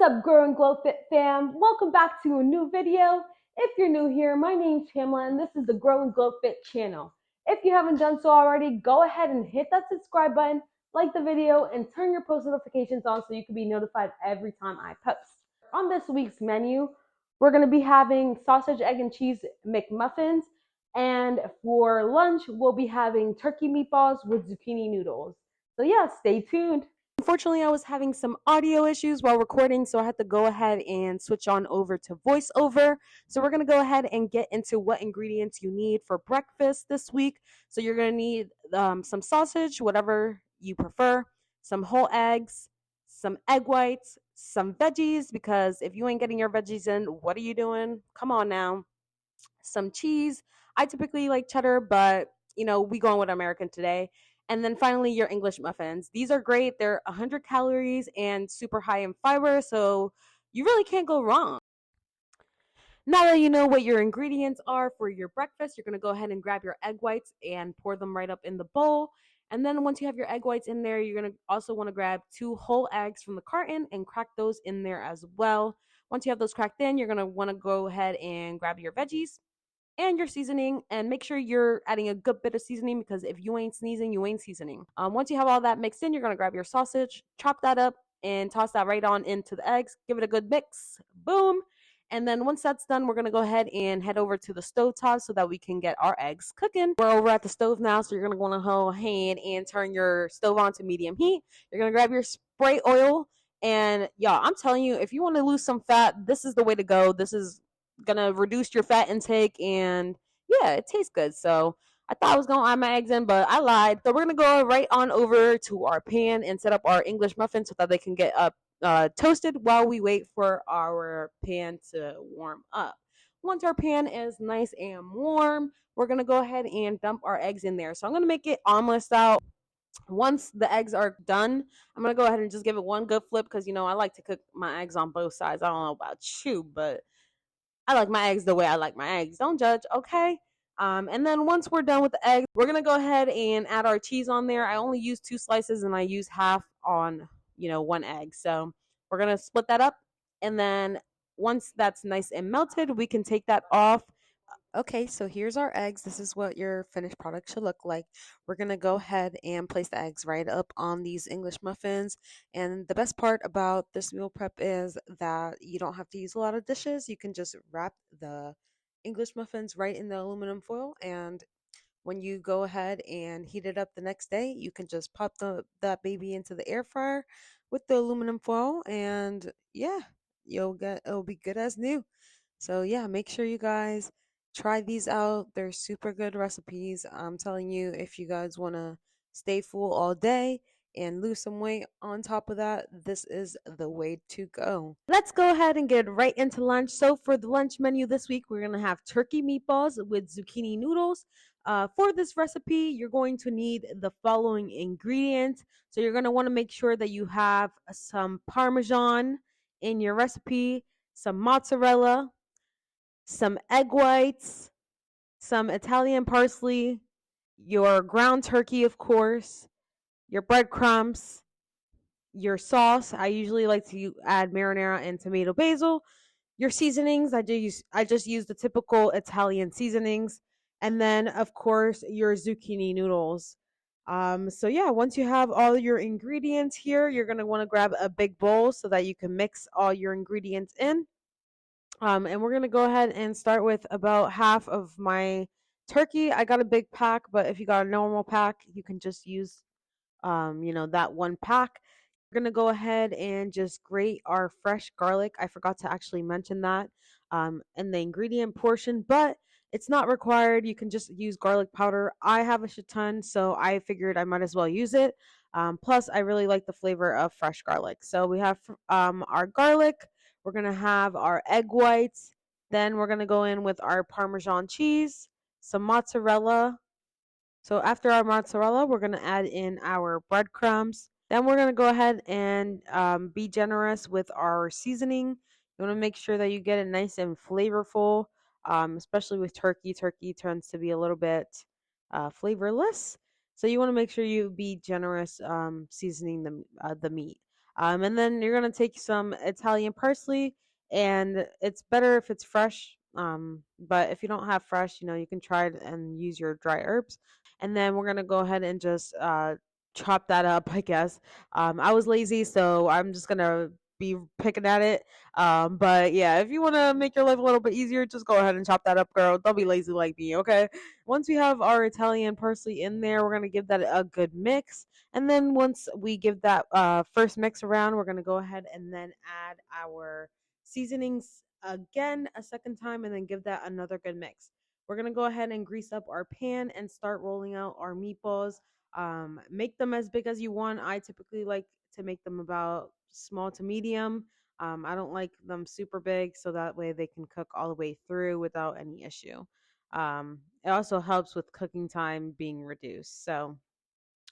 up, Grow and Glow Fit fam? Welcome back to a new video. If you're new here, my name's Pamela and this is the Grow and Glow Fit channel. If you haven't done so already, go ahead and hit that subscribe button, like the video, and turn your post notifications on so you can be notified every time I post. On this week's menu, we're going to be having sausage, egg, and cheese McMuffins, and for lunch, we'll be having turkey meatballs with zucchini noodles. So yeah, stay tuned. Unfortunately, I was having some audio issues while recording, so I had to go ahead and switch on over to voiceover. So we're going to go ahead and get into what ingredients you need for breakfast this week. So you're going to need some sausage, whatever you prefer, some whole eggs, some egg whites, some veggies, because if you ain't getting your veggies in, what are you doing? Come on now. Some cheese. I typically like cheddar, but we going with American today. And then finally, your English muffins. These are great. They're 100 calories and super high in fiber, so you really can't go wrong. Now that you know what your ingredients are for your breakfast, you're going to go ahead and grab your egg whites and pour them right up in the bowl. And then once you have your egg whites in there, you're going to also want to grab 2 whole eggs from the carton and crack those in there as well. Once you have those cracked in, you're going to want to go ahead and grab your veggies and your seasoning, and make sure you're adding a good bit of seasoning, because if you ain't sneezing, you ain't seasoning. Once you have all that mixed in, you're going to grab your sausage, chop that up, and toss that right on into the eggs. Give it a good mix. Boom. And then once that's done, we're going to go ahead and head over to the stove top so that we can get our eggs cooking. We're over at the stove now, so you're going to want to go ahead and turn your stove on to medium heat. You're going to grab your spray oil, and y'all, I'm telling you, if you want to lose some fat, this is the way to go. This is gonna reduce your fat intake, and yeah, it tastes good. So I thought I was gonna add my eggs in, but I lied. So we're gonna go right on over to our pan and set up our English muffins so that they can get up toasted while we wait for our pan to warm up. Once our pan is nice and warm, we're gonna go ahead and dump our eggs in there. So I'm gonna make it omelet style. Once the eggs are done, I'm gonna go ahead and just give it one good flip, because I like to cook my eggs on both sides. I don't know about you, but I like my eggs the way I like my eggs. Don't judge, okay? And then once we're done with the eggs, we're gonna go ahead and add our cheese on there. I only use 2 slices and I use half on, 1 egg. So we're gonna split that up, and then once that's nice and melted, we can take that off. Okay, so here's our eggs. This is what your finished product should look like. We're going to go ahead and place the eggs right up on these English muffins. And the best part about this meal prep is that you don't have to use a lot of dishes. You can just wrap the English muffins right in the aluminum foil, and when you go ahead and heat it up the next day, you can just pop that baby into the air fryer with the aluminum foil, and yeah, it'll be good as new. So yeah, make sure you guys try these out. They're super good recipes. I'm telling you, if you guys want to stay full all day and lose some weight on top of that, this is the way to go. Let's go ahead and get right into lunch. So for the lunch menu this week, we're going to have turkey meatballs with zucchini noodles. For this recipe, you're going to need the following ingredients. So you're going to want to make sure that you have some Parmesan in your recipe, some mozzarella, some egg whites, some Italian parsley, your ground turkey, of course, your breadcrumbs, your sauce. I usually like to add marinara and tomato basil. Your seasonings, I just use the typical Italian seasonings, and then of course your zucchini noodles. So yeah, once you have all your ingredients here, you're gonna want to grab a big bowl so that you can mix all your ingredients in. And we're gonna go ahead and start with about half of my turkey. I got a big pack, but if you got a normal pack, you can just use that one pack. We're gonna go ahead and just grate our fresh garlic. I forgot to actually mention that in the ingredient portion, but it's not required. You can just use garlic powder. I have a shit ton, so I figured I might as well use it. Plus, I really like the flavor of fresh garlic. So we have our garlic. We're gonna have our egg whites. Then we're gonna go in with our Parmesan cheese, some mozzarella. So after our mozzarella, we're gonna add in our breadcrumbs. Then we're gonna go ahead and be generous with our seasoning. You want to make sure that you get it nice and flavorful, especially with turkey. Turkey tends to be a little bit flavorless, so you want to make sure you be generous seasoning the meat. And then you're gonna take some Italian parsley, and it's better if it's fresh. But if you don't have fresh, you can try it and use your dry herbs. And then we're gonna go ahead and just chop that up, I guess. I was lazy, so I'm just gonna be picking at it. But yeah, if you want to make your life a little bit easier, just go ahead and chop that up, girl. Don't be lazy like me, okay? Once we have our Italian parsley in there, we're gonna give that a good mix. And then once we give that first mix around, we're gonna go ahead and then add our seasonings again a second time, and then give that another good mix. We're gonna go ahead and grease up our pan and start rolling out our meatballs. Make them as big as you want. I typically like to make them about small to medium. I don't like them super big, so that way they can cook all the way through without any issue. It also helps with cooking time being reduced. So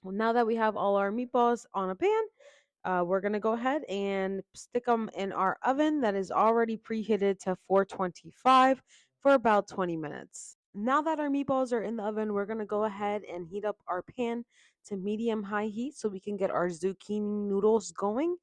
now that we have all our meatballs on a pan, we're going to go ahead and stick them in our oven that is already preheated to 425 for about 20 minutes. Now that our meatballs are in the oven, we're going to go ahead and heat up our pan to medium high heat so we can get our zucchini noodles going.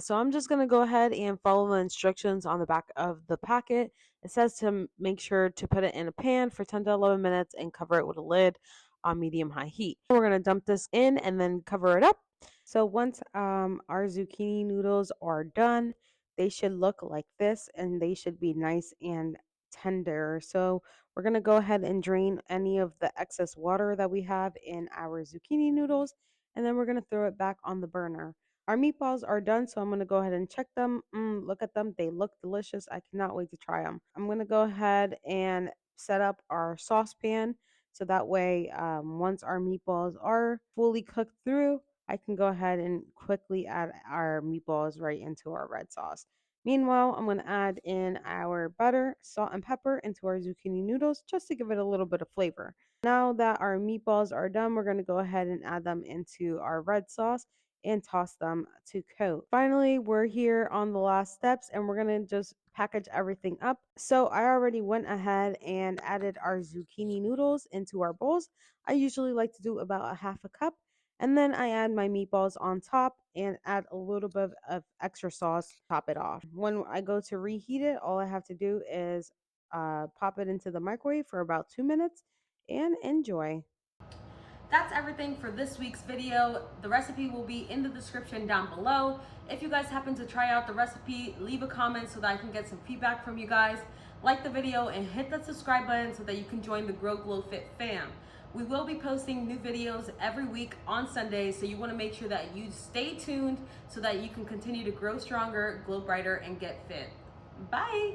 So I'm just going to go ahead and follow the instructions on the back of the packet. It says to make sure to put it in a pan for 10 to 11 minutes and cover it with a lid on medium high heat. We're going to dump this in and then cover it up. So once our zucchini noodles are done, they should look like this, and they should be nice and tender. So we're going to go ahead and drain any of the excess water that we have in our zucchini noodles, and then we're going to throw it back on the burner. Our meatballs are done, so I'm going to go ahead and check them. Look at them. They look delicious. I cannot wait to try them. I'm going to go ahead and set up our saucepan so that way, once our meatballs are fully cooked through, I can go ahead and quickly add our meatballs right into our red sauce. Meanwhile, I'm going to add in our butter, salt, and pepper into our zucchini noodles just to give it a little bit of flavor. Now that our meatballs are done, we're going to go ahead and add them into our red sauce and toss them to coat. Finally, we're here on the last steps, and we're going to just package everything up. So I already went ahead and added our zucchini noodles into our bowls. I usually like to do about a half a cup. And then I add my meatballs on top and add a little bit of extra sauce to top it off. When I go to reheat it, all I have to do is pop it into the microwave for about 2 minutes and enjoy. That's everything for this week's video. The recipe will be in the description down below. If you guys happen to try out the recipe, leave a comment so that I can get some feedback from you guys. Like the video and hit that subscribe button so that you can join the Grow Glow Fit fam. We will be posting new videos every week on Sundays, so you want to make sure that you stay tuned so that you can continue to grow stronger, glow brighter, and get fit. Bye!